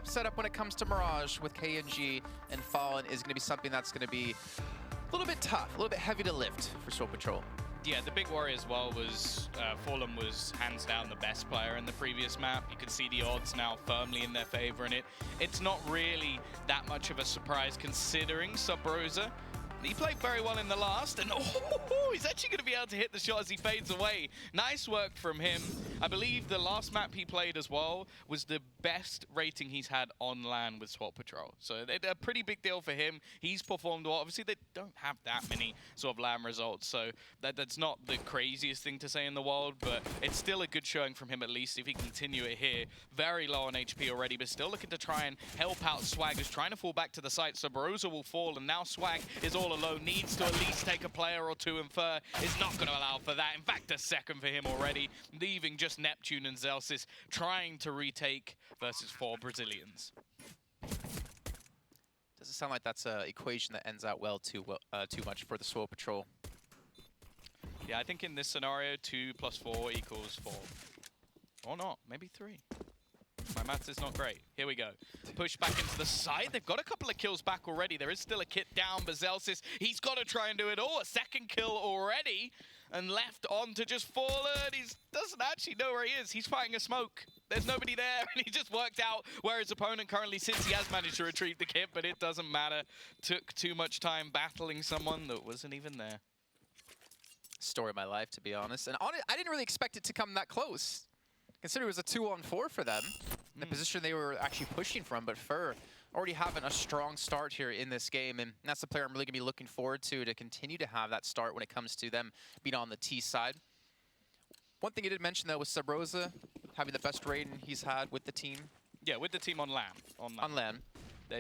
top setup when it comes to Mirage with KNG and Fallen is going to be something that's going to be a little bit tough, a little bit heavy to lift for Swole Patrol. Yeah, the big worry as well was Fallen was hands down the best player in the previous map. You can see the odds now firmly in their favor, and it's not really that much of a surprise considering Sub Rosa. He played very well in the last, and he's actually going to be able to hit the shot as he fades away. Nice work from him. I believe the last map he played as well was the best rating he's had on LAN with Swole Patrol. So a pretty big deal for him. He's performed well. Obviously, they don't have that many sort of LAN results, so that's not the craziest thing to say in the world, but it's still a good showing from him at least if he can continue it here. Very low on HP already, but still looking to try and help out Swag, who's trying to fall back to the site. So Barosa will fall, and now Swag is all alone, needs to at least take a player or two, and Fur is not going to allow for that. In fact, a second for him already, leaving just Neptune and Zelsis trying to retake versus 4 Brazilians. Doesn't sound like that's an equation that ends out well too much for the Swole Patrol. Yeah, I think in this scenario, 2 + 4 = 4. Or not, maybe 3. My maths is not great. Here we go. Push back into the side. They've got a couple of kills back already. There is still a kit down, but Zelsis, he's got to try and do it all. A second kill already, and left on to just Fallen. He doesn't actually know where he is. He's fighting a smoke. There's nobody there, and he just worked out where his opponent currently sits. He has managed to retrieve the kit, but it doesn't matter. Took too much time battling someone that wasn't even there. Story of my life, to be honest. And I didn't really expect it to come that close. Consider it was a 2-on-4 for them, in the position they were actually pushing from, but Fur already having a strong start here in this game, and that's the player I'm really going to be looking forward to continue to have that start when it comes to them being on the T side. One thing you did mention, though, was Sub Rosa having the best rating he's had with the team. Yeah, with the team on LAN. On LAN.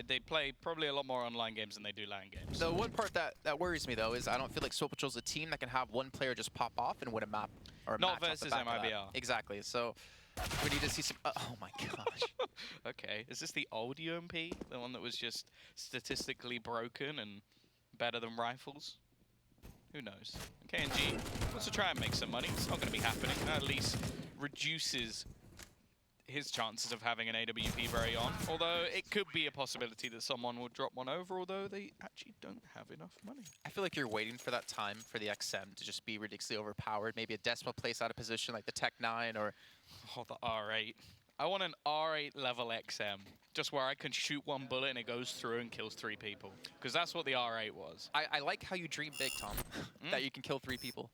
They play probably a lot more online games than they do LAN games. The one part that worries me, though, is I don't feel like Swole Patrol's a team that can have one player just pop off and win a map. Or a not match versus MIBR. Exactly. So we need to see some... oh my gosh. Okay. Is this the old UMP? The one that was just statistically broken and better than rifles? Who knows? KNG wants to try and make some money. It's not going to be happening. At least reduces his chances of having an AWP very on. Although it could be a possibility that someone will drop one over, although they actually don't have enough money. I feel like you're waiting for that time for the XM to just be ridiculously overpowered. Maybe a decimal place out of position like the Tech 9 or... oh, the R8. I want an R8 level XM. Just where I can shoot one bullet and it goes through and kills 3 people. Because that's what the R8 was. I like how you dream big, Tom. That you can kill 3 people.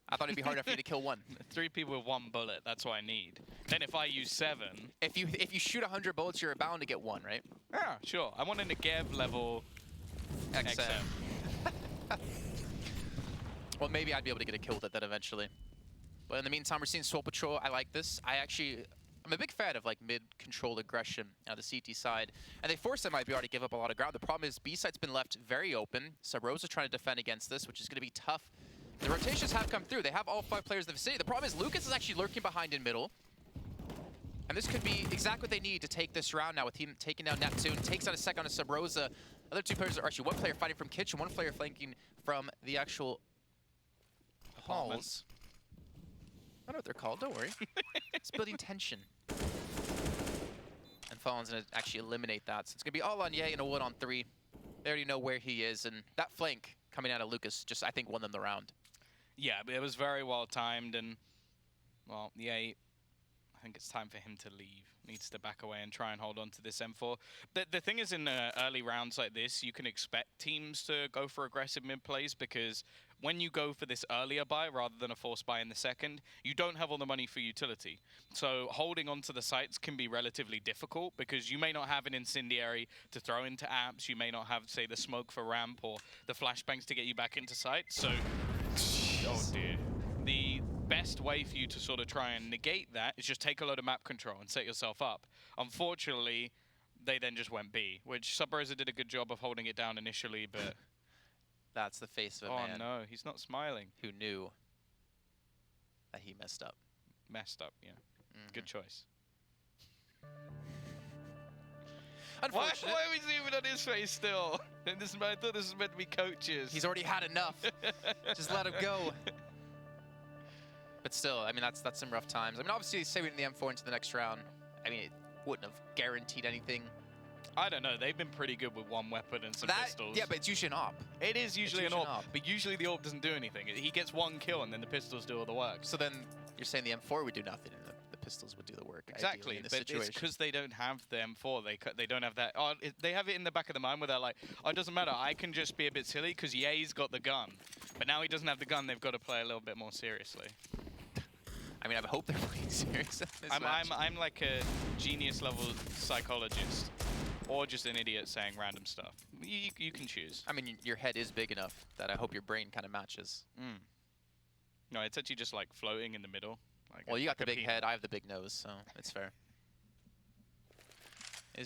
I thought it'd be hard enough for you to kill 1. 3 people with 1 bullet, that's what I need. Then if I use 7... If you shoot 100 bullets, you're bound to get 1, right? Yeah, sure. I want a Negev level XM. Well, maybe I'd be able to get a kill with that eventually. But in the meantime, we're seeing Swole Patrol. I like this. I'm a big fan of like mid-controlled aggression on the CT side. And they forced MIBR to give up a lot of ground. The problem is B-side's been left very open. So Rosa's trying to defend against this, which is going to be tough. The rotations have come through. They have all 5 players in the vicinity. The problem is Lucas is actually lurking behind in middle. And this could be exactly what they need to take this round now with him taking down Neptune. Takes out a second on a Sub Rosa. Other 2 players are actually 1 player fighting from Kitchen, 1 player flanking from the actual halls. I know what they're called, don't worry. It's building tension. And Fallen's going to actually eliminate that. So it's going to be all on Ye and a 1-on-3. They already know where he is, and that flank coming out of Lucas just, I think, won them the round. Yeah, but it was very well timed, and, well, Ye, I think it's time for him to leave. Needs to back away and try and hold on to this M4. The thing is, in early rounds like this, you can expect teams to go for aggressive mid plays because when you go for this earlier buy rather than a forced buy in the second, you don't have all the money for utility. So holding onto the sites can be relatively difficult because you may not have an incendiary to throw into apps. You may not have, say, the smoke for ramp or the flashbangs to get you back into sight. So, oh dear. The best way for you to sort of try and negate that is just take a load of map control and set yourself up. Unfortunately, they then just went B, which Sub Rosa did a good job of holding it down initially, but... That's the face of a man. Oh no, he's not smiling. Who knew that he messed up. Messed up, yeah. Good choice. Why are we zooming on his face still? I thought this was meant to be coaches. He's already had enough. Just let him go. But still, I mean, that's some rough times. I mean, obviously, saving the M4 into the next round, I mean, wouldn't have guaranteed anything. I don't know. They've been pretty good with one weapon and some pistols. Yeah, but it's usually an op. It is usually an op, but usually the op doesn't do anything. He gets one kill and then the pistols do all the work. So then you're saying the M4 would do nothing and the pistols would do the work. Exactly, in this but situation. it's because they don't have the M4. They don't have that. Oh, they have it in the back of the mind where they're like, oh, it doesn't matter. I can just be a bit silly because Ye's got the gun. But now he doesn't have the gun. They've got to play a little bit more seriously. I mean, I hope they're playing serious in this match. I'm like a genius level psychologist. Or just an idiot saying random stuff. You can choose. I mean, your head is big enough that I hope your brain kind of matches. No, it's actually just like floating in the middle. Like well, you got the big head, I have the big nose, so it's fair.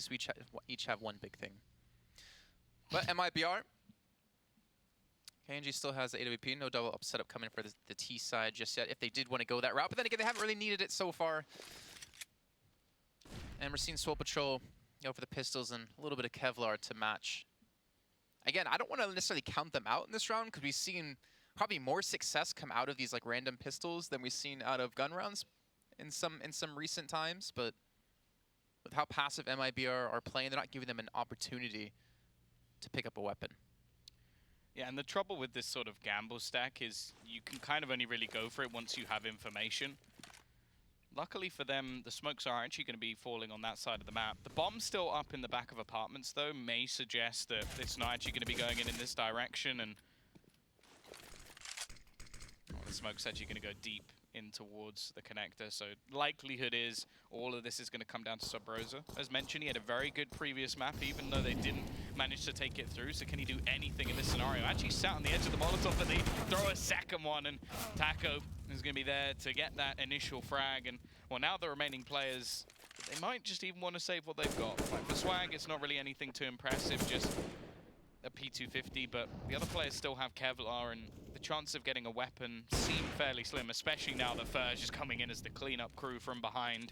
We each have one big thing. But MIBR. KNG still has the AWP, no double up setup coming for the T side just yet, if they did want to go that route. But then again, they haven't really needed it so far. And we're seeing Swole Patrol go for the pistols and a little bit of Kevlar to match. Again, I don't want to necessarily count them out in this round because we've seen probably more success come out of these like random pistols than we've seen out of gun rounds in some recent times. But with how passive MIBR are playing, they're not giving them an opportunity to pick up a weapon. Yeah, and the trouble with this sort of gamble stack is you can kind of only really go for it once you have information. Luckily for them, the smokes are actually going to be falling on that side of the map. The bomb's still up in the back of apartments, though, may suggest that it's not actually going to be going in this direction, and the smoke's actually going to go deep in towards the connector. So likelihood is all of this is going to come down to Sub Rosa. As mentioned, he had a very good previous map, even though they didn't manage to take it through. So can he do anything in this scenario? Actually sat on the edge of the Molotov, but they throw a second one, and Taco is going to be there to get that initial frag. And well, now the remaining players, they might just even want to save what they've got. Like for Swag, it's not really anything too impressive, just a P250, but the other players still have Kevlar, and the chance of getting a weapon seem fairly slim, especially now that Fur's just coming in as the cleanup crew from behind.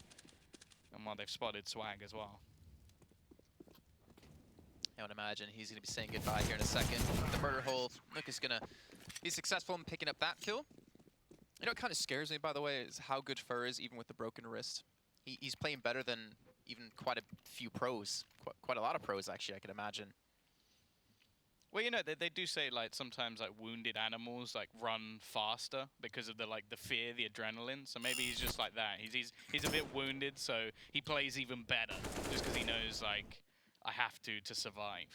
And while they've spotted Swag as well. I would imagine he's going to be saying goodbye here in a second. The murder hole, Nook is going to be successful in picking up that kill. You know what kind of scares me, by the way, is how good Fur is, even with the broken wrist. He's playing better than even quite a few pros. Quite a lot of pros, actually, I can imagine. Well, you know, they do say, like, sometimes, like, wounded animals, like, run faster because of the, like, the fear, the adrenaline. So maybe he's just like that. He's a bit wounded, so he plays even better just because he knows, like, I have to survive.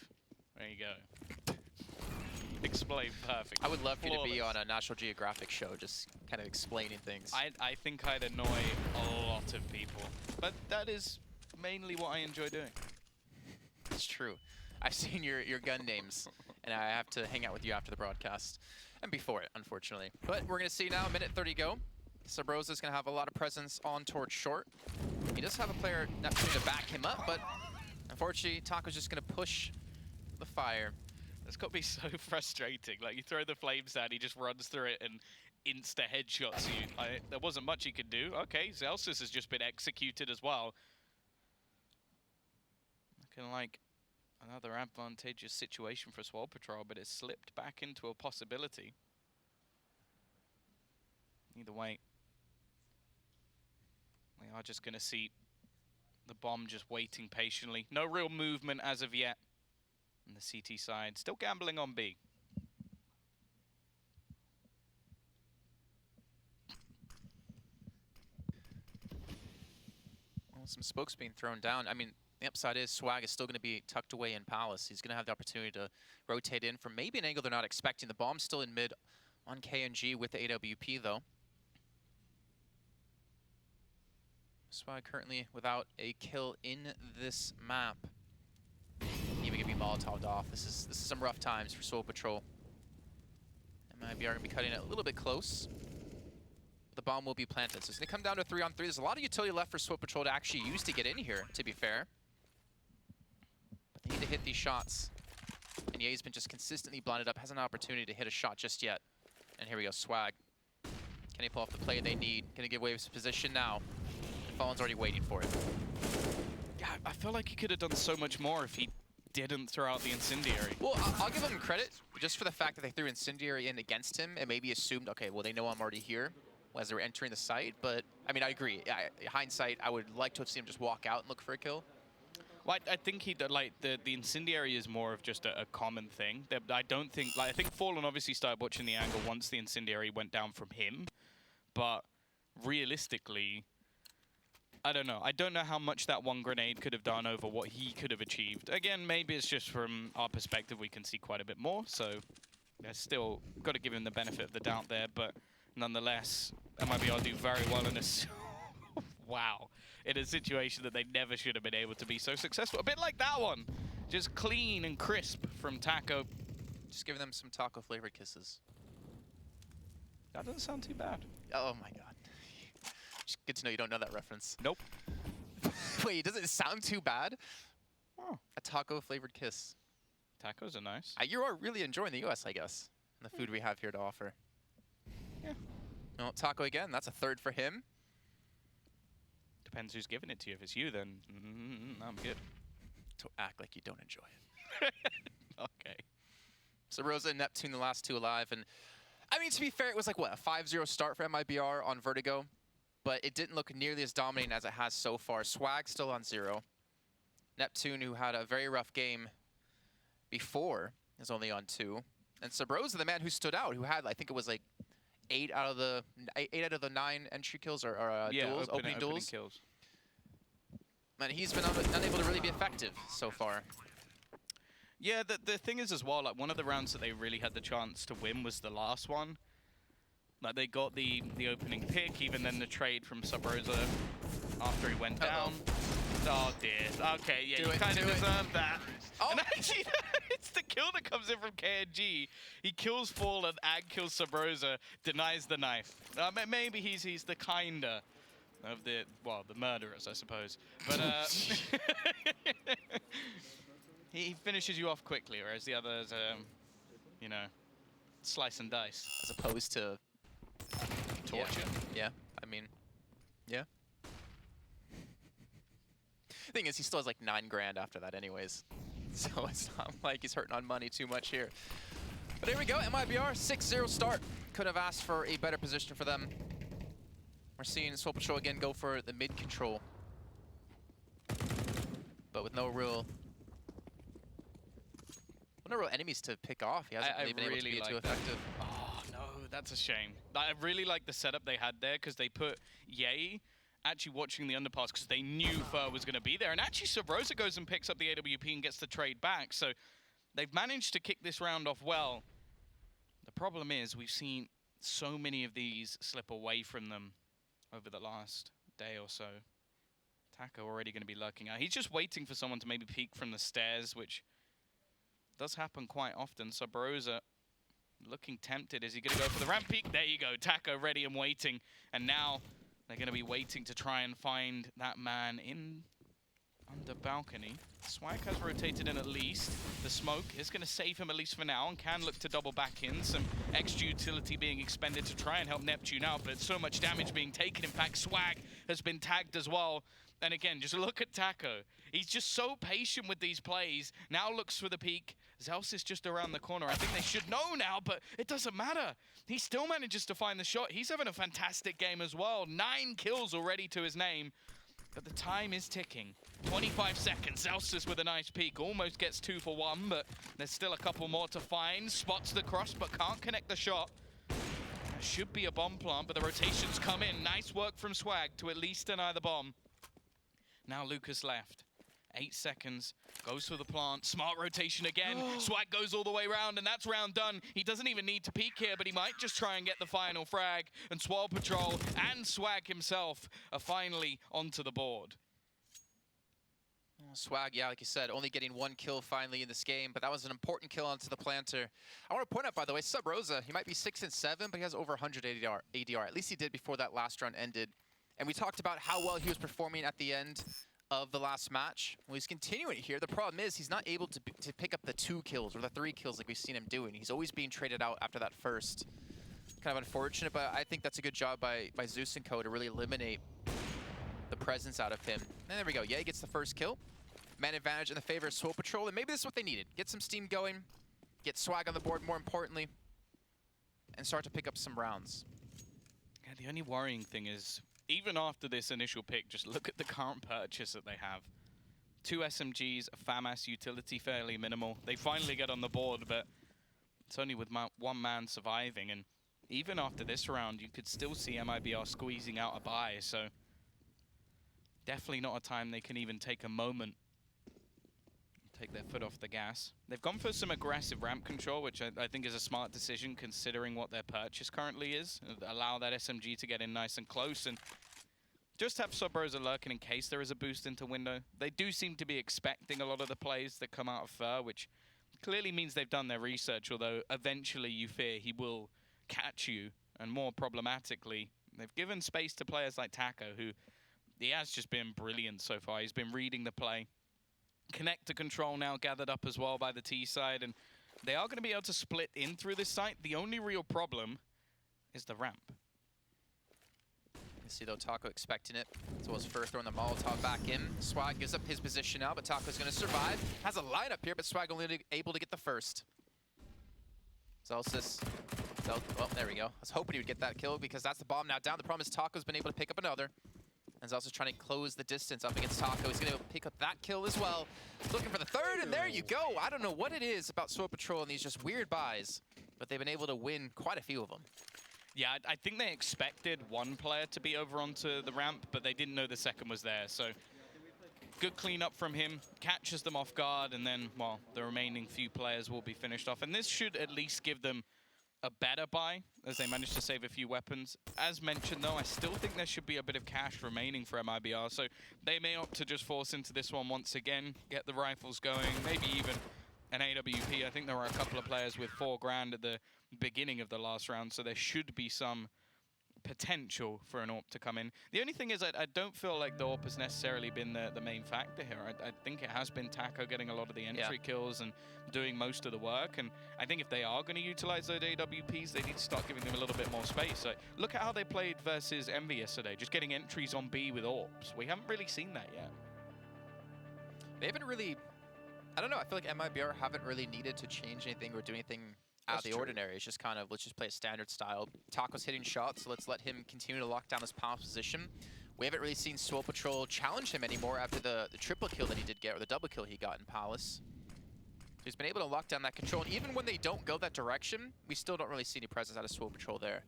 There you go. Explain perfect. I would love for you to be on a National Geographic show, just kind of explaining things. I think I'd annoy a lot of people, but that is mainly what I enjoy doing. It's true. I've seen your gun names, and I have to hang out with you after the broadcast. And before it, unfortunately. But we're going to see now, minute 30 go. Sub Rosa's going to have a lot of presence on towards short. He does have a player Neptune to back him up, but unfortunately, Taco's just going to push the fire. It's got to be so frustrating. Like, you throw the flames down, he just runs through it and insta-headshots you. There wasn't much he could do. Okay, Zelsis has just been executed as well. Looking like another advantageous situation for Swole Patrol, but it's slipped back into a possibility. Either way, we are just going to see the bomb just waiting patiently. No real movement as of yet on the CT side. Still gambling on B. Well, some spokes being thrown down. I mean, the upside is Swag is still going to be tucked away in Palace. He's going to have the opportunity to rotate in from maybe an angle they're not expecting. The bomb's still in mid on KNG with the AWP, though. Swag currently without a kill in this map. Even going to be Molotov'd off. This is some rough times for Swole Patrol. MIBR going to be cutting it a little bit close. The bomb will be planted. So it's going to come down to 3-on-3. There's a lot of utility left for Swole Patrol to actually use to get in here, to be fair. But they need to hit these shots. And Ye's been just consistently blinded up. Hasn't an opportunity to hit a shot just yet. And here we go, Swag. Can he pull off the play they need? Going to give away his position now. Fallen's already waiting for it. Yeah, I feel like he could have done so much more if he didn't throw out the Incendiary. Well, I'll give him credit just for the fact that they threw Incendiary in against him and maybe assumed, okay, well, they know I'm already here. as they were entering the site. But, I mean, I agree. Hindsight, I would like to have seen him just walk out and look for a kill. Well, I think he like the incendiary is more of just a common thing. I don't think I think Fallen obviously started watching the angle once the incendiary went down from him, but realistically, I don't know. I don't know how much that one grenade could have done over what he could have achieved. Again, maybe it's just from our perspective we can see quite a bit more. So, yeah, still got to give him the benefit of the doubt there, but nonetheless, MIBR do very well in this. Wow. In a situation that they never should have been able to be so successful. A bit like that one. Just clean and crisp from Taco. Just giving them some taco-flavored kisses. That doesn't sound too bad. Oh my god. Just good to know you don't know that reference. Nope. Wait, does it sound too bad? Oh. A taco-flavored kiss. Tacos are nice. You are really enjoying the US, I guess, and the food we have here to offer. Yeah. Well, Taco again, that's a third for him. Depends who's giving it to you. If it's you, then I'm good. Don't act like you don't enjoy it. Okay. So Rosa and Neptune, the last two alive. And I mean, to be fair, it was like, what, a 5-0 start for MIBR on Vertigo. But it didn't look nearly as dominating as it has so far. Swag still on 0. Neptune, who had a very rough game before, is only on 2. And Sabrosa, the man who stood out, who had, I think it was like 8 out of the 9 entry kills or duels, opening duels. Kills. Man, he's been unable to really be effective so far. Yeah, the thing is as well, like one of the rounds that they really had the chance to win was the last one. Like they got the opening pick, even then the trade from Sabrosa after he went down. Oh dear. Okay, yeah, you kind of deserve that. Oh. And actually, it's the kill that comes in from KNG. He kills Fallen and kills Sabrosa, denies the knife. Maybe he's the kinder of the murderers, I suppose. But he finishes you off quickly, whereas the others, you know, slice and dice. As opposed to torture. Yeah, I mean, yeah. Thing is, he still has like 9 grand after that anyways. So it's not like he's hurting on money too much here. But here we go, MIBR, 6-0 start. Could have asked for a better position for them. We're seeing Swole Patrol again go for the mid control. But with no real enemies to pick off. He hasn't really been able to be too effective. Oh, no, that's a shame. I really like the setup they had there because they put Ye actually watching the underpass because they knew Fur was going to be there. And actually, Sabrosa goes and picks up the AWP and gets the trade back. So they've managed to kick this round off well. The problem is we've seen so many of these slip away from them over the last day or so. Taco already going to be lurking out. He's just waiting for someone to maybe peek from the stairs, which does happen quite often. Sabrosa looking tempted. Is he going to go for the ramp peek? There you go. Taco ready and waiting. And now they're going to be waiting to try and find that man in under balcony. Swag has rotated in at least. The smoke is going to save him at least for now and can look to double back in. Some extra utility being expended to try and help Neptune out, but so much damage being taken. In fact, Swag has been tagged as well. And again, just look at Taco. He's just so patient with these plays. Now looks for the peak. Zeus is just around the corner. I think they should know now, but it doesn't matter. He still manages to find the shot. He's having a fantastic game as well. 9 kills already to his name. But the time is ticking. 25 seconds. Zeus with a nice peek. Almost gets 2 for 1, but there's still a couple more to find. Spots the cross, but can't connect the shot. There should be a bomb plant, but the rotations come in. Nice work from Swag to at least deny the bomb. Now Lucas left. 8 seconds, goes for the plant, smart rotation again. Swag goes all the way around, and that's round done. He doesn't even need to peek here, but he might just try and get the final frag. And Swole Patrol and Swag himself are finally onto the board. Swag, yeah, like you said, only getting 1 kill finally in this game, but that was an important kill onto the planter. I want to point out, by the way, Sabrosa, he might be 6 and 7, but he has over 100 ADR. At least he did before that last round ended. And we talked about how well he was performing at the end of the last match. Well, he's continuing here. The problem is he's not able to pick up the 2 kills or the 3 kills like we've seen him doing. He's always being traded out after that first. Kind of unfortunate, but I think that's a good job by Zeus and Co to really eliminate the presence out of him. And there we go. Yeah, he gets the first kill. Man advantage in the favor of Swole Patrol, and maybe this is what they needed. Get some steam going, get Swag on the board more importantly, and start to pick up some rounds. Yeah, the only worrying thing is, even after this initial pick, just look at the current purchase that they have. 2 SMGs, a FAMAS utility, fairly minimal. They finally get on the board, but it's only with one man surviving. And even after this round, you could still see MIBR squeezing out a buy. So definitely not a time they can even take a moment, take their foot off the gas. They've gone for some aggressive ramp control, which I think is a smart decision considering what their purchase currently is. Allow that SMG to get in nice and close and just have Sub Rosa lurking in case there is a boost into window. They do seem to be expecting a lot of the plays that come out of Fur, which clearly means they've done their research, although eventually you fear he will catch you. And more problematically, they've given space to players like Taco, who he has just been brilliant so far. He's been reading the play. Connector control now gathered up as well by the T side, and they are going to be able to split in through this site. The only real problem is the ramp. You see though, Taco expecting it. So was first throwing the Molotov back in. Swag gives up his position now, but Taco's going to survive. Has a lineup here, but Swag only able to get the first. Zelsis. Well, there we go. I was hoping he would get that kill because that's the bomb now down. The problem is Taco's been able to pick up another. And Zelsis trying to close the distance up against Taco. He's going to pick up that kill as well. Looking for the third, and there you go. I don't know what it is about Swole Patrol and these just weird buys, but they've been able to win quite a few of them. Yeah, I think they expected one player to be over onto the ramp, but they didn't know the second was there. So good cleanup from him, catches them off guard, and then, well, the remaining few players will be finished off. And this should at least give them a better buy, as they managed to save a few weapons. As mentioned, though, I still think there should be a bit of cash remaining for MIBR, so they may opt to just force into this one once again, get the rifles going, maybe even an AWP. I think there were a couple of players with 4 grand at the beginning of the last round, so there should be some potential for an AWP to come in. The only thing is I don't feel like the AWP has necessarily been the main factor here. I think it has been Taco getting a lot of the entry kills and doing most of the work, and I think if they are going to utilize those AWPs, they need to start giving them a little bit more space. Like, look at how they played versus Envy yesterday, just getting entries on B with AWPs. We haven't really seen that yet. They haven't really, I don't know, I feel like MIBR haven't really needed to change anything or do anything out of the ordinary. It's just kind of, let's just play a standard style. Taco's hitting shots, so let's let him continue to lock down his power position. We haven't really seen Swole Patrol challenge him anymore after the triple kill that he did get, or the double kill he got in Palace. So he's been able to lock down that control, and even when they don't go that direction, we still don't really see any presence out of Swole Patrol there.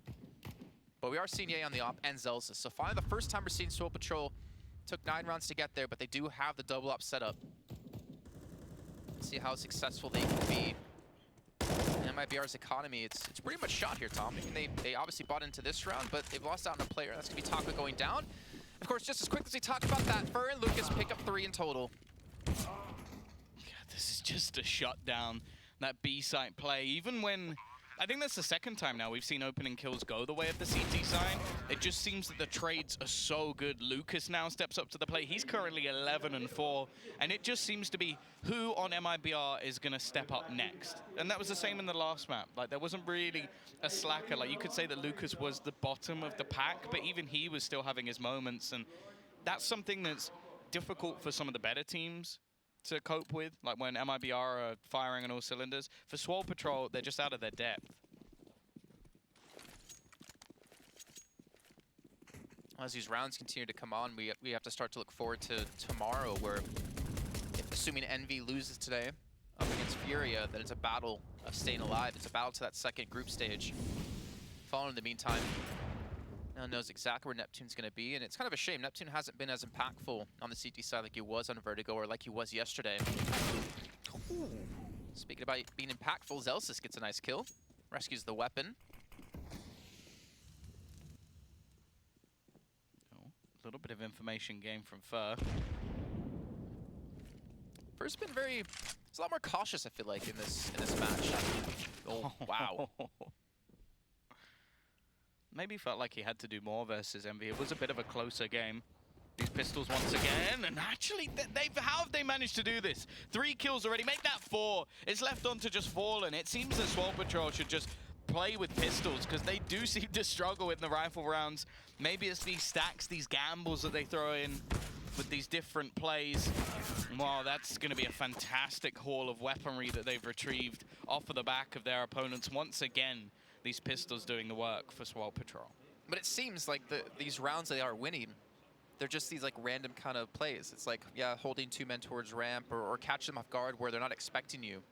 But we are seeing Ye on the op and Zelsis. So finally, the first time we're seeing Swole Patrol. Took 9 rounds to get there, but they do have the double op set up. Let's see how successful they can be. And MIBR's economy, it's pretty much shot here, Tom. I mean, they obviously bought into this round, but they've lost out on a player. That's going to be Taco going down. Of course, just as quick as we talked about that, Fur and Lucas pick up 3 in total. God, this is just a shutdown, that B-site play. Even when, I think that's the second time now we've seen opening kills go the way of the CT side. It just seems that the trades are so good. Lucas now steps up to the plate. He's currently 11-4, and it just seems to be who on MIBR is going to step up next. And that was the same in the last map. Like, there wasn't really a slacker. Like, you could say that Lucas was the bottom of the pack, but even he was still having his moments, and that's something that's difficult for some of the better teams to cope with, like when MIBR are firing on all cylinders. For Swole Patrol, they're just out of their depth. As these rounds continue to come on, we have to start to look forward to tomorrow, where, assuming Envy loses today up against Furia, then it's a battle of staying alive. It's a battle to that second group stage. Fallen in the meantime, no one knows exactly where Neptune's going to be, and it's kind of a shame. Neptune hasn't been as impactful on the CT side like he was on Vertigo, or like he was yesterday. Ooh. Speaking about being impactful, Zelsis gets a nice kill. Rescues the weapon. Oh, a little bit of information gain from Fur. Fur's been he's a lot more cautious, I feel like, in this match. Oh, wow. Maybe felt like he had to do more versus Envy. It was a bit of a closer game. These pistols once again, and actually, how have they managed to do this? 3 kills already, make that 4. It's left on to just Fallen. It seems that Swole Patrol should just play with pistols, because they do seem to struggle in the rifle rounds. Maybe it's these stacks, these gambles that they throw in with these different plays. Wow, that's going to be a fantastic haul of weaponry that they've retrieved off of the back of their opponents once again. These pistols doing the work for Swole Patrol. But it seems like these rounds they are winning, they're just these like random kind of plays. It's like, yeah, holding 2 men towards ramp or catch them off guard where they're not expecting you.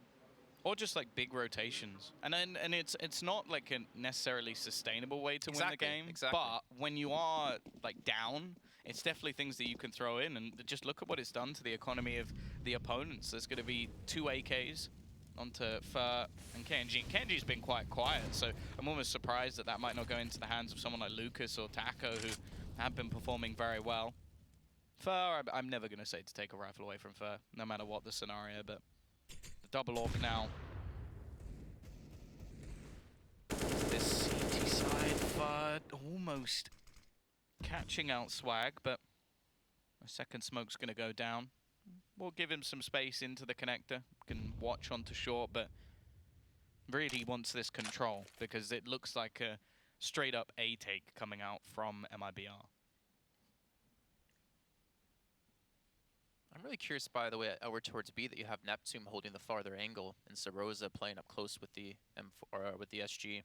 Or just like big rotations, and it's not like a necessarily sustainable way to win the game. Exactly. But when you are like down, it's definitely things that you can throw in, and just look at what it's done to the economy of the opponents. There's going to be 2 AKs onto Fur and KNG. KNG's been quite quiet, so I'm almost surprised that that might not go into the hands of someone like Lucas or Taco, who have been performing very well. Fur, I'm never going to say to take a rifle away from Fur, no matter what the scenario, but the double AWP now. This CT side, Fur almost catching out Swag, but a second smoke's going to go down. We'll give him some space into the connector. Can watch onto short, but really wants this control because it looks like a straight up A take coming out from MIBR. I'm really curious, by the way, over towards B that you have Neptune holding the farther angle and Sarosa playing up close with the M4 or with the SG. I'm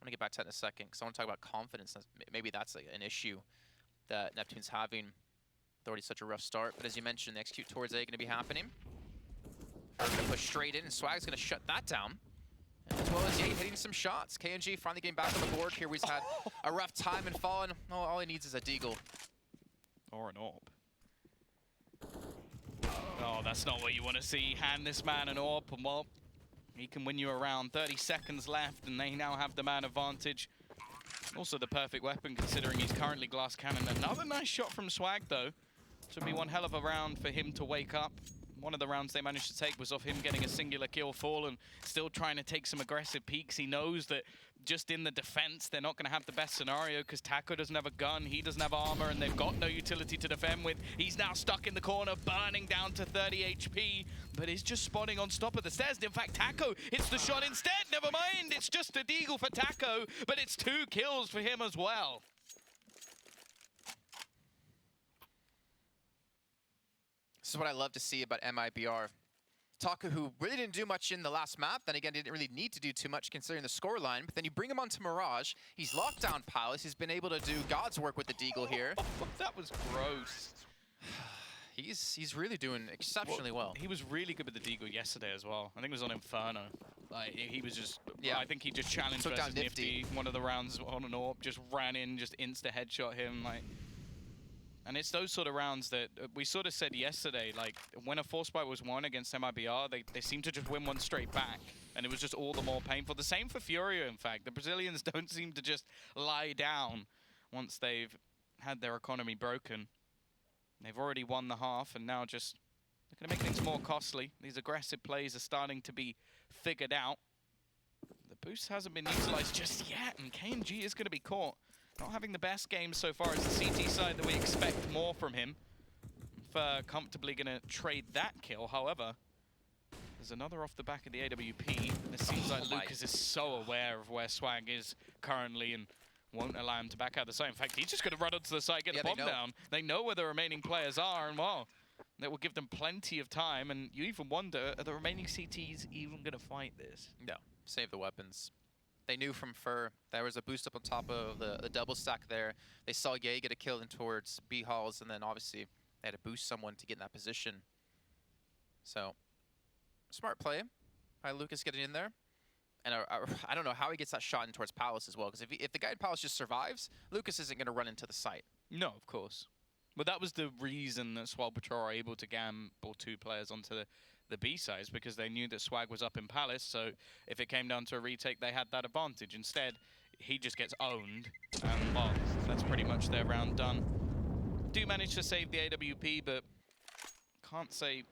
gonna get back to that in a second because I want to talk about confidence. Maybe that's like an issue that Neptune's having with already such a rough start. But as you mentioned, the execute towards A going to be happening. We're going to push straight in, and Swag's going to shut that down. As well as Ye hitting some shots. KNG finally getting back on the board here. He's had a rough time and fallen. Oh, all he needs is a deagle. Or an AWP. Oh, that's not what you want to see. Hand this man an AWP, and well, he can win you around. 30 seconds left, and they now have the man advantage. Also the perfect weapon, considering he's currently glass cannon. Another nice shot from Swag, though. This would be one hell of a round for him to wake up. One of the rounds they managed to take was off him getting a singular kill. Fallen still trying to take some aggressive peeks. He knows that just in the defense, they're not going to have the best scenario because Taco doesn't have a gun, he doesn't have armor, and they've got no utility to defend with. He's now stuck in the corner, burning down to 30 HP, but he's just spotting on top of the stairs. In fact, Taco hits the shot instead. Never mind, it's just a deagle for Taco, but it's 2 kills for him as well. This is what I love to see about MIBR. Taco, who really didn't do much in the last map, then again, didn't really need to do too much considering the scoreline, but then you bring him onto Mirage, he's locked down Palace, he's been able to do God's work with the deagle here. That was gross. He's really doing exceptionally well. He was really good with the deagle yesterday as well. I think it was on Inferno. Like, he was just, yeah. I think he just challenged Took versus down Nifty. One of the rounds on an AWP, just ran in, just insta-headshot him, like. And it's those sort of rounds that we sort of said yesterday, like, when a Force Bite was won against MIBR, they seem to just win one straight back. And it was just all the more painful. The same for Furio, in fact. The Brazilians don't seem to just lie down once they've had their economy broken. They've already won the half, and now just they're going to make things more costly. These aggressive plays are starting to be figured out. The boost hasn't been utilized just yet, and KNG is going to be caught. Not having the best game so far. It's the CT side that we expect more from him. For comfortably going to trade that kill. However, there's another off the back of the AWP. It seems like Lucas is so aware of where Swag is currently and won't allow him to back out the site. In fact, he's just going to run onto the site, get the bomb down. They know where the remaining players are, and well, that will give them plenty of time. And you even wonder, are the remaining CTs even going to fight this? No, save the weapons. They knew from Fur there was a boost up on top of the double stack there. They saw Ye get a kill in towards B halls, and then obviously they had to boost someone to get in that position. So, smart play by Lucas getting in there. And I don't know how he gets that shot in towards Palace as well, because if the guy in Palace just survives, Lucas isn't going to run into the site. No, of course. But that was the reason that Swole Patrol are able to gamble 2 players onto the B sides, because they knew that Swag was up in Palace, so if it came down to a retake, they had that advantage. Instead, he just gets owned, and well, that's pretty much their round done. Do manage to save the AWP, but can't say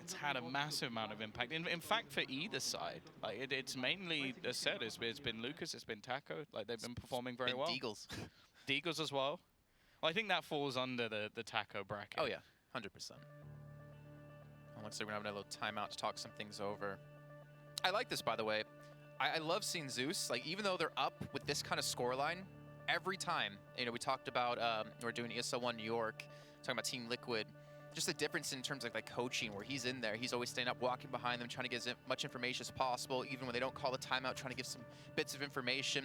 it's had a massive amount of impact. In fact, for either side, like it's mainly, as said, it's been Lucas, it's been Taco, like they've been performing very well. Deagles. Deagles as well. Well, I think that falls under the Taco bracket. Oh yeah, 100%. Looks like we're having a little timeout to talk some things over. I like this, by the way. I love seeing Zeus. Like, even though they're up with this kind of scoreline, every time, you know, we talked about, we're doing ESL 1 New York, talking about Team Liquid, just the difference in terms of like coaching, where he's in there, he's always staying up, walking behind them, trying to get as much information as possible, even when they don't call a timeout, trying to give some bits of information.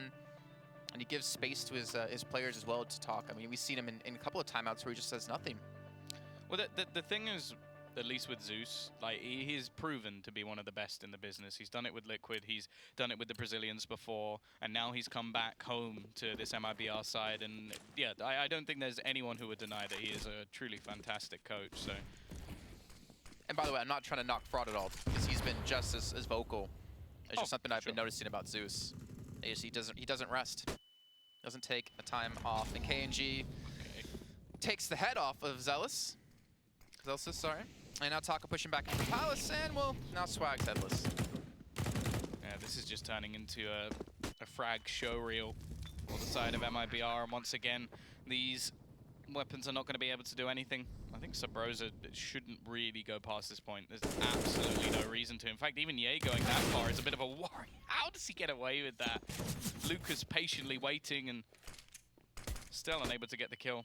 and he gives space to his players as well to talk. I mean, we've seen him in a couple of timeouts where he just says nothing. Well, the thing is, at least with Zeus, like he's proven to be one of the best in the business. He's done it with Liquid, he's done it with the Brazilians before, and now he's come back home to this MIBR side. And yeah, I don't think there's anyone who would deny that he is a truly fantastic coach. So. And by the way, I'm not trying to knock Fraud at all, because he's been just as vocal. It's just something I've been noticing about Zeus. He doesn't rest. Doesn't take a time off. And KNG takes the head off of Zealous. Zealous, sorry. And now Taka pushing back into Palace, and well, now Swag's headless. Yeah, this is just turning into a frag show reel on the side of MIBR, and once again, these weapons are not going to be able to do anything. I think Sabrosa shouldn't really go past this point. There's absolutely no reason to. In fact, even Ye going that far is a bit of a worry. How does he get away with that? Lucas patiently waiting and still unable to get the kill.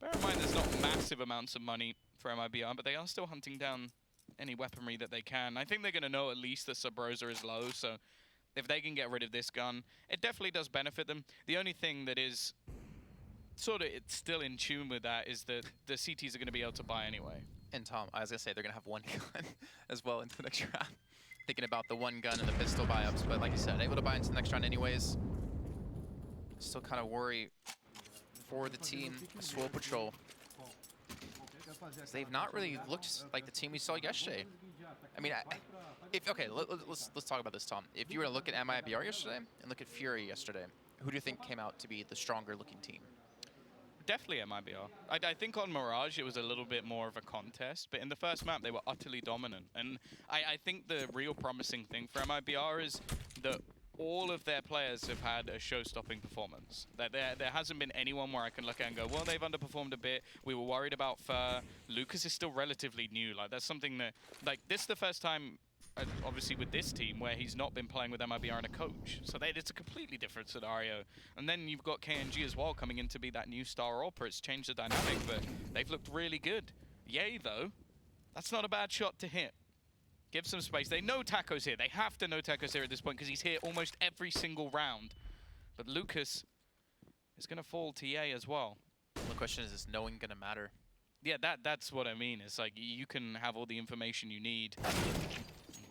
Bear in mind, there's not massive amounts of money for MIBR, but they are still hunting down any weaponry that they can. I think they're going to know at least that Sabrosa is low, so if they can get rid of this gun, it definitely does benefit them. The only thing that is sort of it's still in tune with that is that the CTs are going to be able to buy anyway. And Tom, I was going to say, they're going to have one gun as well into the next round. Thinking about the one gun and the pistol buy-ups, but like you said, able to buy into the next round anyways. Still kind of worry for the team, Swole Patrol. They've not really looked like the team we saw yesterday. I mean, okay, let's talk about this, Tom. If you were to look at MIBR yesterday and look at Fury yesterday, who do you think came out to be the stronger looking team? Definitely MIBR. I think on Mirage it was a little bit more of a contest, but in the first map they were utterly dominant. And I think the real promising thing for MIBR is that all of their players have had a show-stopping performance. That there hasn't been anyone where I can look at and go, well, they've underperformed a bit. We were worried about Fur. Lucas is still relatively new. Like, that's something that, like, this is the first time, obviously, with this team where he's not been playing with MIBR and a coach. So it's a completely different scenario. And then you've got KNG as well coming in to be that new star AWPer. It's changed the dynamic, but they've looked really good. Yay, though, that's not a bad shot to hit. Give some space. They know Taco's here. They have to know Taco's here at this point because he's here almost every single round. But Lucas is going to fall to Ye as well. The question is knowing going to matter? Yeah, that's what I mean. It's like you can have all the information you need.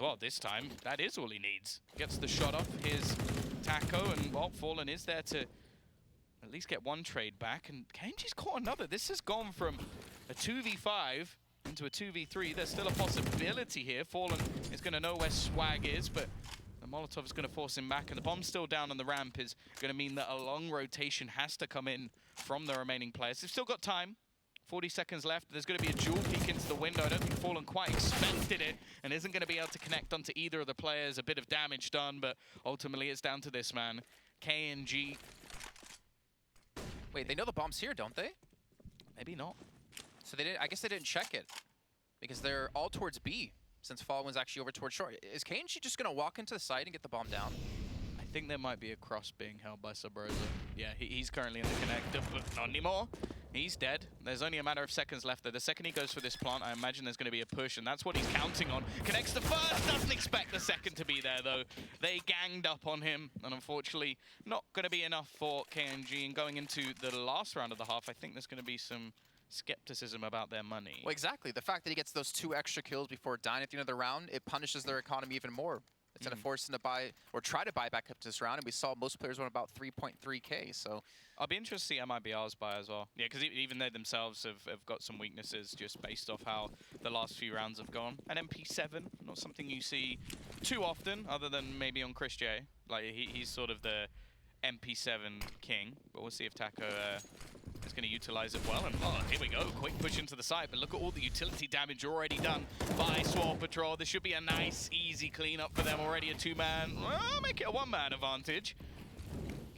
Well, this time, that is all he needs. Gets the shot off. Here's Taco, and well, Fallen is there to at least get one trade back. And Kenji's caught another. This has gone from a 2v5 into a 2v3. There's still a possibility here. Fallen is going to know where Swag is, but the Molotov is going to force him back, and the bomb still down on the ramp is going to mean that a long rotation has to come in from the remaining players. They've still got time. 40 seconds left. There's going to be a dual peek into the window. I don't think Fallen quite expected it and isn't going to be able to connect onto either of the players. A bit of damage done, but ultimately it's down to this man, KNG. Wait, they know the bomb's here, don't they? Maybe not. So they didn't. I guess they didn't check it because they're all towards B since Fallen was actually over towards short. Is KNG just going to walk into the site and get the bomb down? I think there might be a cross being held by Sabrosa. Yeah, he's currently in the connector, but not anymore. He's dead. There's only a matter of seconds left there. The second he goes for this plant, I imagine there's going to be a push, and that's what he's counting on. Connects the first, doesn't expect the second to be there, though. They ganged up on him, and unfortunately, not going to be enough for KNG. And going into the last round of the half, I think there's going to be some skepticism about their money. Well, exactly. The fact that he gets those 2 extra kills before dying at the end of the round, it punishes their economy even more. It's going to force them to buy, or try to buy back up to this round, and we saw most players won about 3.3K, so... I'll be interested to see MIBR's buy as well. Yeah, because even they themselves have got some weaknesses just based off how the last few rounds have gone. An MP7, not something you see too often, other than maybe on Chris J. Like, he's sort of the MP7 king, but we'll see if Taco is going to utilize it well. And oh, here we go, quick push into the site, but look at all the utility damage already done by Swole Patrol. This should be a nice, easy cleanup for them. Already a 2-man, well, make it a 1-man advantage.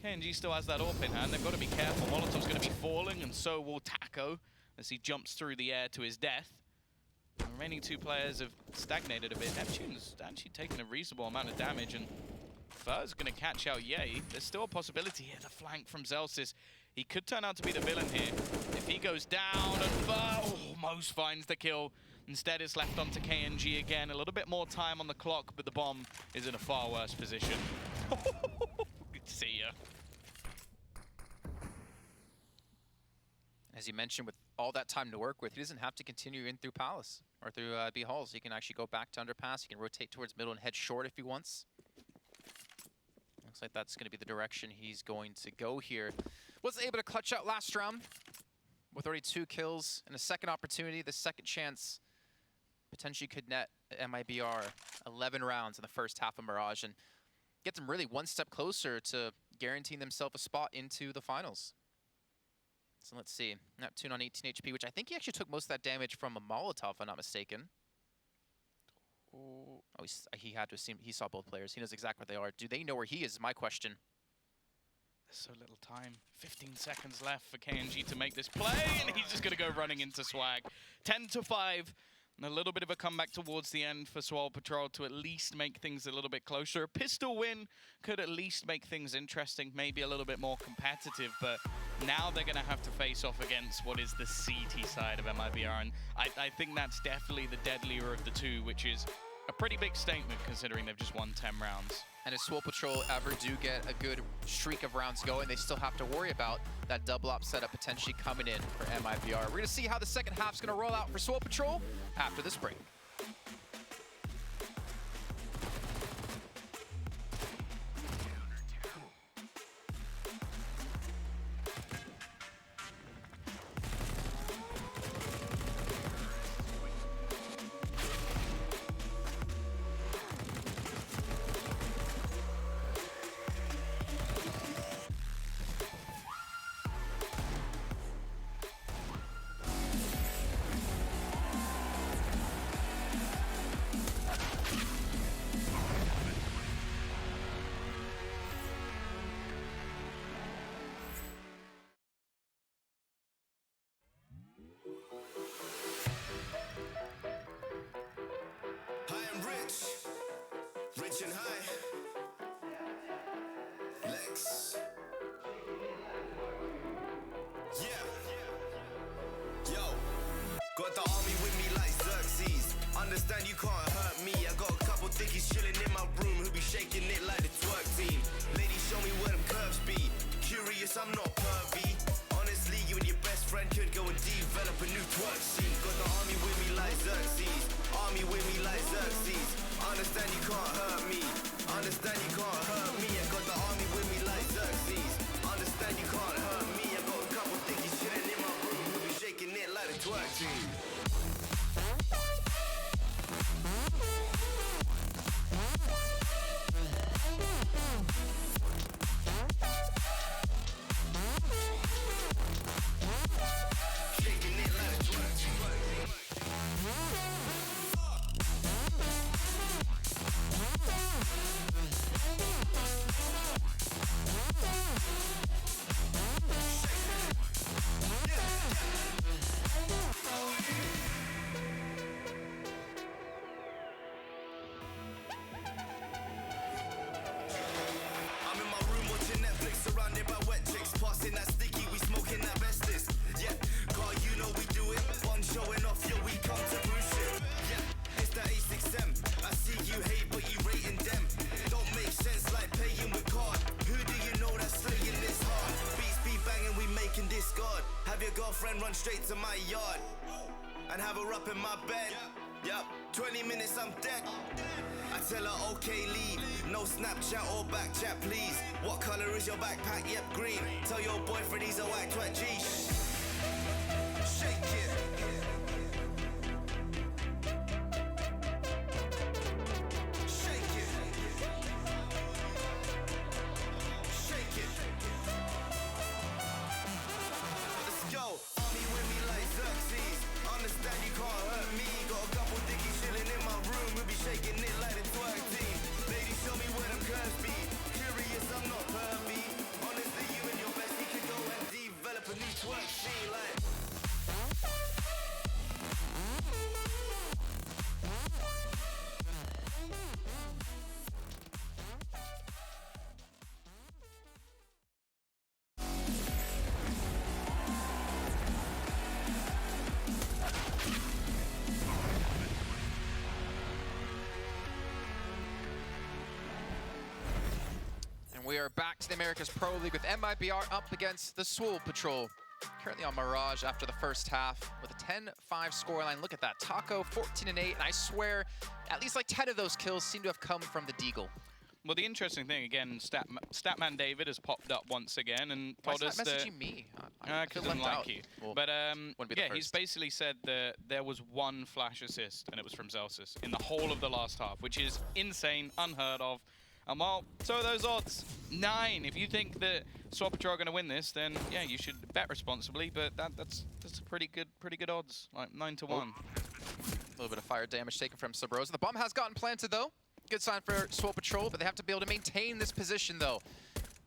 KNG still has that AWP in hand. They've got to be careful. Molotov's going to be falling, and so will Taco as he jumps through the air to his death. The remaining 2 players have stagnated a bit. Neptune's actually taken a reasonable amount of damage, and Fur's going to catch out Ye. There's still a possibility here. The flank from Zelsis. He could turn out to be the villain here. If he goes down, and Fur almost finds the kill. Instead, it's left onto KNG again. A little bit more time on the clock, but the bomb is in a far worse position. Good to see ya. As you mentioned, with all that time to work with, he doesn't have to continue in through Palace or through B halls. He can actually go back to underpass. He can rotate towards middle and head short if he wants. Looks like that's going to be the direction he's going to go here. Was able to clutch out last round with already 2 kills and a second opportunity. The second chance potentially could net MIBR 11 rounds in the first half of Mirage and get them really one step closer to guaranteeing themselves a spot into the finals. So let's see. Neptune on 18 HP, which I think he actually took most of that damage from a Molotov, if I'm not mistaken. Oh, he had to assume he saw both players. He knows exactly what they are. Do they know where he is my question. There's so little time. 15 seconds left for KNG to make this play, and he's just going to go running into Swag. 10-5. And a little bit of a comeback towards the end for Swole Patrol to at least make things a little bit closer. A pistol win could at least make things interesting, maybe a little bit more competitive, but now they're going to have to face off against what is the CT side of MIBR, and I think that's definitely the deadlier of the two, which is a pretty big statement considering they've just won 10 rounds. And if Swole Patrol ever do get a good streak of rounds going, they still have to worry about that double op setup potentially coming in for MIBR. We're going to see how the second half's going to roll out for Swole Patrol after this break. Rich and high. Lex. Yeah. Yo. Got the army with me like Xerxes. Understand you can't hurt me. I got a couple thickies chilling in my room who be shaking it like the twerk team. Ladies, show me where them curves be. Curious, I'm not pervy. Honestly, you and your best friend could go and develop a new twerk scene. Got the army with me like Xerxes. Army with me like Xerxes. Understand you can't hurt me. Understand you can't hurt me. I got the army with me like Xerxes. Understand you can't hurt me. I got a couple thickies chilling in my room who be shaking it like the twerk team. Run straight to my yard and have her up in my bed. Yup, 20 minutes I'm dead. I tell her okay leave, no Snapchat or backchat please. What color is your backpack? Yep, green. Tell your boyfriend he's a whack twat G. Shake it. Understand you can't hurt me. Got a couple dickies chilling in my room. We'll be shaking it like the twerk team. Ladies, show me where them curves be. Curious, I'm not pervy. Honestly, you and your bestie could go and develop a new twerk scene like. We are back to the Americas Pro League with MIBR up against the Swole Patrol. Currently on Mirage after the first half with a 10-5 scoreline. Look at that. Taco 14-8, and I swear at least like 10 of those kills seem to have come from the Deagle. Well, the interesting thing, again, Statman David has popped up once again and told us that... Why is that messaging me? Because he doesn't like you. Well, but yeah, he's he's basically said that there was one flash assist, and it was from Zelsis in the whole of the last half, which is insane, unheard of. And well, so are those odds. 9. If you think that Swapatro are going to win this, then yeah, you should bet responsibly. But that's pretty good odds, like 9 to 1. A little bit of fire damage taken from Subroza. The bomb has gotten planted though. Good sign for Swole Patrol, but they have to be able to maintain this position though.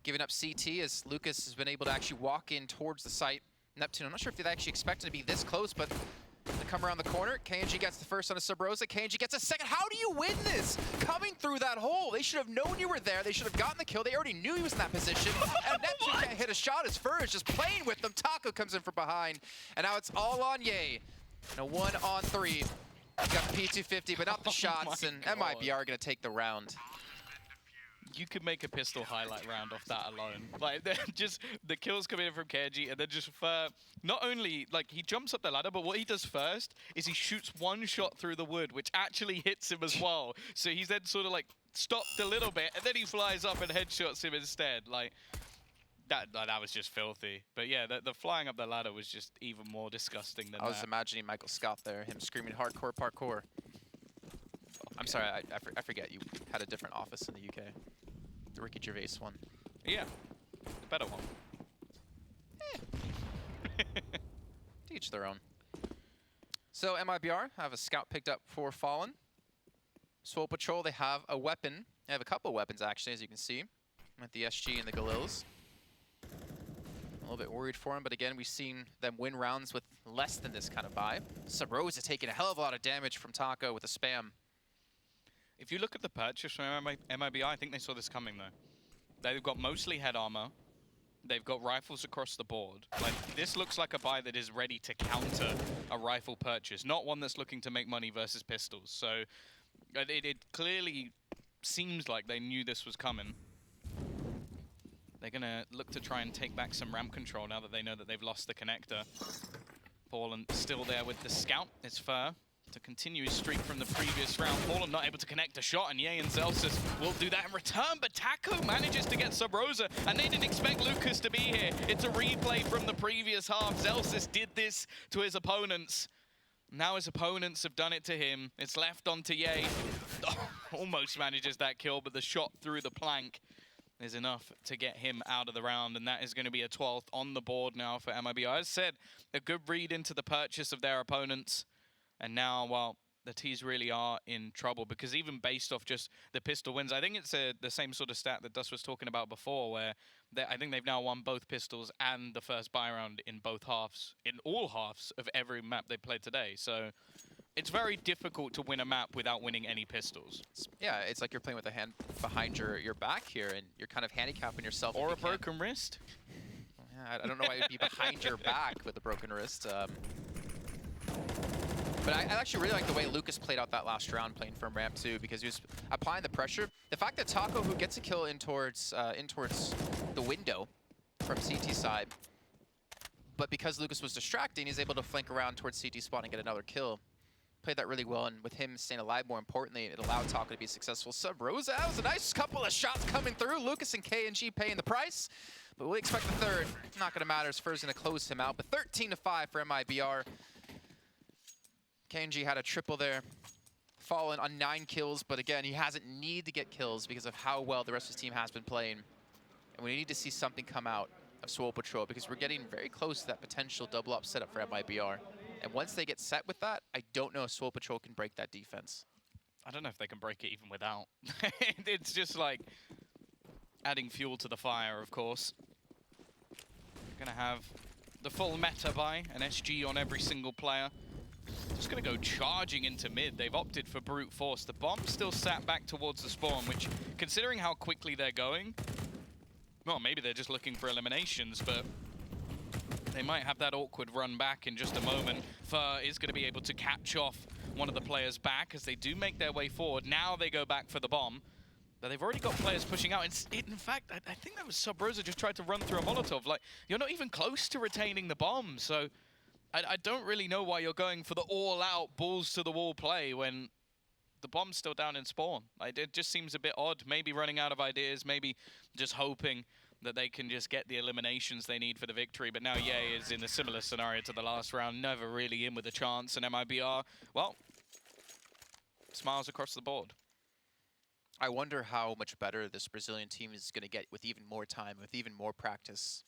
Giving up CT as Lucas has been able to actually walk in towards the site. Neptune, I'm not sure if they actually expected to be this close, but they come around the corner. KNG gets the first on a Subroza. KNG gets a second. How do you win this? Coming through that hole. They should have known you were there. They should have gotten the kill. They already knew he was in that position. And Neptune can't hit a shot as Fur is just playing with them. Taco comes in from behind. And now it's all on Ye. And a 1-on-3. You got the P250, but not the shots. And MIBR are going to take the round. You could make a pistol highlight round off that alone. Like, they're just the kills coming in from KG, and then just not only like he jumps up the ladder, but what he does first is he shoots one shot through the wood, which actually hits him as well. So he's then sort of like stopped a little bit, and then he flies up and headshots him instead. Like that was just filthy. But yeah, the flying up the ladder was just even more disgusting than that. I was imagining Michael Scott there, him screaming hardcore parkour. I'm sorry, I forget you had a different office in the UK. The Ricky Gervais one. Yeah, the better one. To each their own. So MIBR have a scout picked up for Fallen. Swole Patrol, they have a weapon. They have a couple of weapons actually, as you can see, with the SG and the Galils. A little bit worried for him, but again, we've seen them win rounds with less than this kind of buy. Subroza taking a hell of a lot of damage from Taco with a spam. If you look at the purchase from MIBR, I think they saw this coming, though. They've got mostly head armor. They've got rifles across the board. Like, this looks like a buy that is ready to counter a rifle purchase, not one that's looking to make money versus pistols. So it clearly seems like they knew this was coming. They're going to look to try and take back some ramp control now that they know that they've lost the connector. Fallen still there with the scout. It's Fur to continue his streak from the previous round. Fallen not able to connect a shot, and Ye and Zelsis will do that in return, but Taco manages to get Subroza, and they didn't expect Lucas to be here. It's a replay from the previous half. Zelsis did this to his opponents. Now his opponents have done it to him. It's left onto Ye. Almost manages that kill, but the shot through the plank is enough to get him out of the round, and that is going to be a 12th on the board now for MIBR. As said, a good read into the purchase of their opponents. And now, well, the T's really are in trouble, because even based off just the pistol wins, I think it's the same sort of stat that Dust was talking about before, where I think they've now won both pistols and the first buy round in both halves, in all halves of every map they played today. So it's very difficult to win a map without winning any pistols. Yeah, it's like you're playing with a hand behind your back here, and you're kind of handicapping yourself. Or a broken wrist. Yeah, I don't know why it'd be behind your back with a broken wrist. But I actually really like the way Lucas played out that last round playing from ramp too, because he was applying the pressure. The fact that Taco, who gets a kill in towards the window from CT side, but because Lucas was distracting, he's able to flank around towards CT spawn and get another kill. Played that really well, and with him staying alive, more importantly, it allowed Taco to be successful. Subroza, that was a nice couple of shots coming through. Lucas and KNG paying the price, but we expect the third. Not going to matter, as Fur's going to close him out, but 13-5 for MIBR. KNG had a triple there, Fallen on 9 kills, but again, he hasn't need to get kills because of how well the rest of his team has been playing. And we need to see something come out of Swole Patrol, because we're getting very close to that potential double up setup for MIBR. And once they get set with that, I don't know if Swole Patrol can break that defense. I don't know if they can break it even without. It's just like adding fuel to the fire, of course. Gonna have the full meta buy, an SG on every single player. Just going to go charging into mid. They've opted for brute force. The bomb's still sat back towards the spawn, which, considering how quickly they're going, well, maybe they're just looking for eliminations, but they might have that awkward run back in just a moment. Fur is going to be able to catch off one of the players back as they do make their way forward. Now they go back for the bomb. But they've already got players pushing out. In fact, I think that was Sub Rosa just tried to run through a Molotov. Like, you're not even close to retaining the bomb, so I don't really know why you're going for the all-out balls-to-the-wall play when the bomb's still down in spawn. Like, it just seems a bit odd. Maybe running out of ideas, maybe just hoping that they can just get the eliminations they need for the victory. But now Ye is in a similar scenario to the last round, never really in with a chance, and MIBR, well, smiles across the board. I wonder how much better this Brazilian team is going to get with even more time, with even more practice.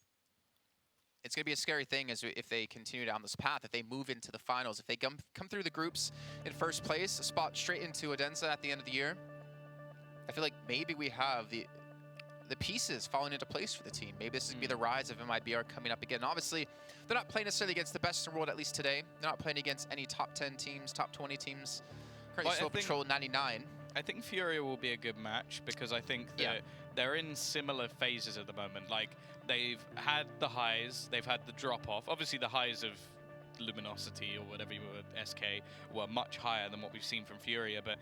It's going to be a scary thing as if they continue down this path, if they move into the finals, if they come through the groups in first place, a spot straight into Odense at the end of the year. I feel like maybe we have the pieces falling into place for the team. Maybe this is going to be the rise of MIBR coming up again. Obviously, they're not playing necessarily against the best in the world, at least today. They're not playing against any top 10 teams, top 20 teams. Currently, Swole Patrol 99. I think Furia will be a good match because I think that they're in similar phases at the moment. Like, they've had the highs, they've had the drop-off. Obviously, the highs of Luminosity or whatever you were, SK, were much higher than what we've seen from Furia, but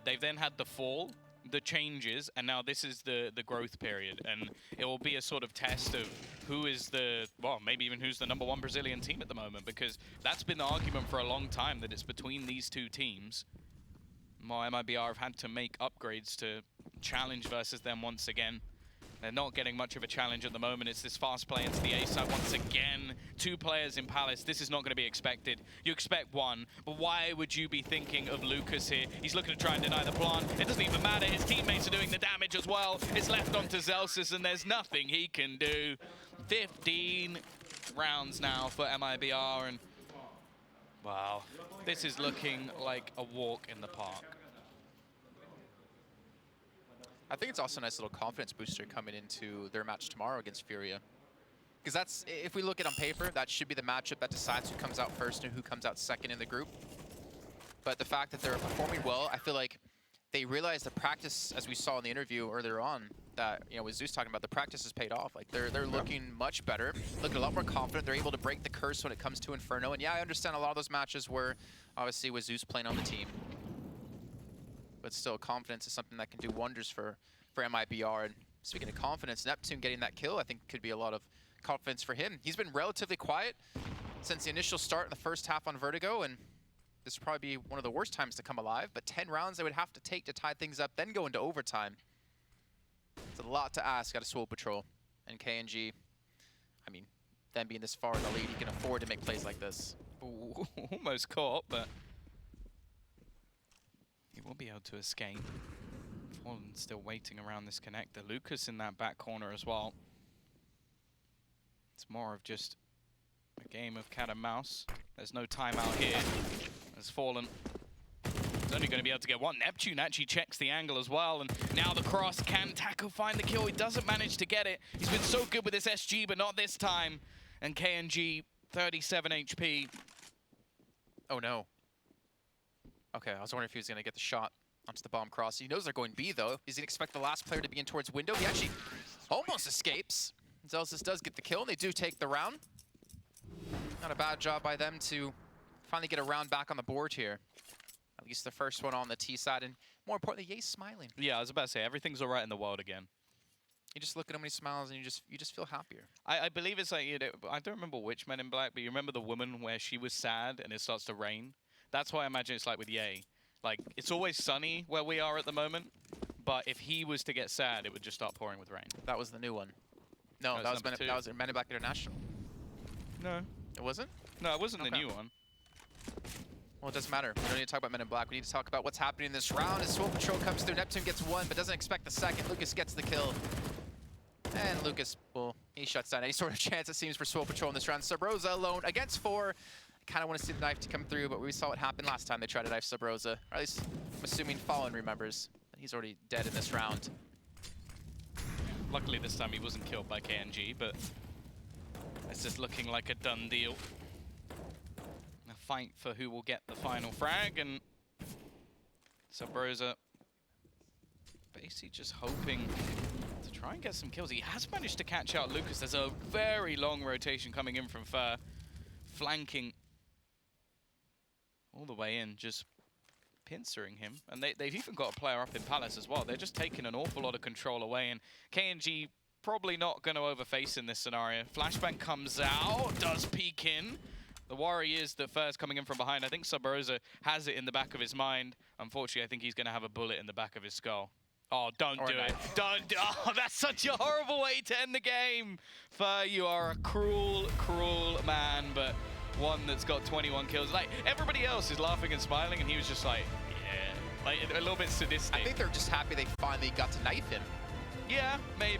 they've then had the fall, the changes, and now this is the growth period, and it will be a sort of test of who is the, well, maybe even who's the #1 Brazilian team at the moment, because that's been the argument for a long time, that it's between these two teams. Well, MIBR have had to make upgrades to challenge versus them once again. They're not getting much of a challenge at the moment. It's this fast play into the A side once again. 2 players in Palace. This is not going to be expected. You expect one, but why would you be thinking of Lucas here? He's looking to try and deny the plant. It doesn't even matter. His teammates are doing the damage as well. It's left onto Zelsis, and there's nothing he can do. 15 rounds now for MIBR, and wow, this is looking like a walk in the park. I think it's also a nice little confidence booster coming into their match tomorrow against Furia. Because that's, if we look at it on paper, that should be the matchup that decides who comes out first and who comes out second in the group. But the fact that they're performing well, I feel like they realize the practice, as we saw in the interview earlier on, that, you know, with Zeus talking about, the practice has paid off. Like, they're looking much better, looking a lot more confident. They're able to break the curse when it comes to Inferno. And yeah, I understand a lot of those matches were obviously with Zeus playing on the team. But still, confidence is something that can do wonders for MIBR. And speaking of confidence, Neptune getting that kill, I think could be a lot of confidence for him. He's been relatively quiet since the initial start in the first half on Vertigo, and this would probably be one of the worst times to come alive. But 10 rounds they would have to take to tie things up, then go into overtime. It's a lot to ask out of Swole Patrol. And KNG, I mean, them being this far in the lead, he can afford to make plays like this. Ooh, almost caught, but he will be able to escape. Fallen's still waiting around this connector. Lucas in that back corner as well. It's more of just a game of cat and mouse. There's no timeout here. As Fallen is only going to be able to get one. Neptune actually checks the angle as well, and now the cross. Can Taco find the kill? He doesn't manage to get it. He's been so good with this SG, but not this time. And KNG, 37 HP. Oh no. Okay, I was wondering if he was going to get the shot onto the bomb cross. He knows they're going B, though. He's going to expect the last player to be in towards window. He actually almost escapes. Zelsis does get the kill, and they do take the round. Not a bad job by them to finally get a round back on the board here. At least the first one on the T side, and more importantly, Ye's smiling. Yeah, I was about to say, everything's all right in the world again. You just look at him when he smiles, and you just feel happier. I believe it's like, you know, I don't remember which Men in Black, but you remember the woman where she was sad and it starts to rain? That's why I imagine it's like with Ye. Like, it's always sunny where we are at the moment, but if he was to get sad, it would just start pouring with rain. That was the new one. No, that was Men in Black International. No. It wasn't? No, it wasn't the new one. Well, it doesn't matter. We don't need to talk about Men in Black. We need to talk about what's happening in this round. As Swole Patrol comes through, Neptune gets one, but doesn't expect the second. Lucas gets the kill. And Lucas, well, he shuts down any sort of chance, it seems, for Swole Patrol in this round. Sub Rosa alone against 4. I kind of want to see the knife to come through, but we saw what happened last time they tried to knife Sub Rosa. Or at least, I'm assuming Fallen remembers. But he's already dead in this round. Luckily this time he wasn't killed by KNG, but it's just looking like a done deal. A fight for who will get the final frag, and Sub Rosa basically just hoping to try and get some kills. He has managed to catch out Lucas. There's a very long rotation coming in from Fur, flanking all the way in, just pincering him. And they've even got a player up in Palace as well. They're just taking an awful lot of control away. And KNG probably not going to overface in this scenario. Flashbang comes out, does peek in. The worry is that first coming in from behind. I think Sub Rosa has it in the back of his mind. Unfortunately, I think he's going to have a bullet in the back of his skull. Oh, don't do it. Don't do Oh, that's such a horrible way to end the game. Fer, you are a cruel, cruel man, but one that's got 21 kills. Like, everybody else is laughing and smiling, and he was just like, yeah. Like, a little bit sadistic. I think they're just happy they finally got to knife him. Yeah, maybe.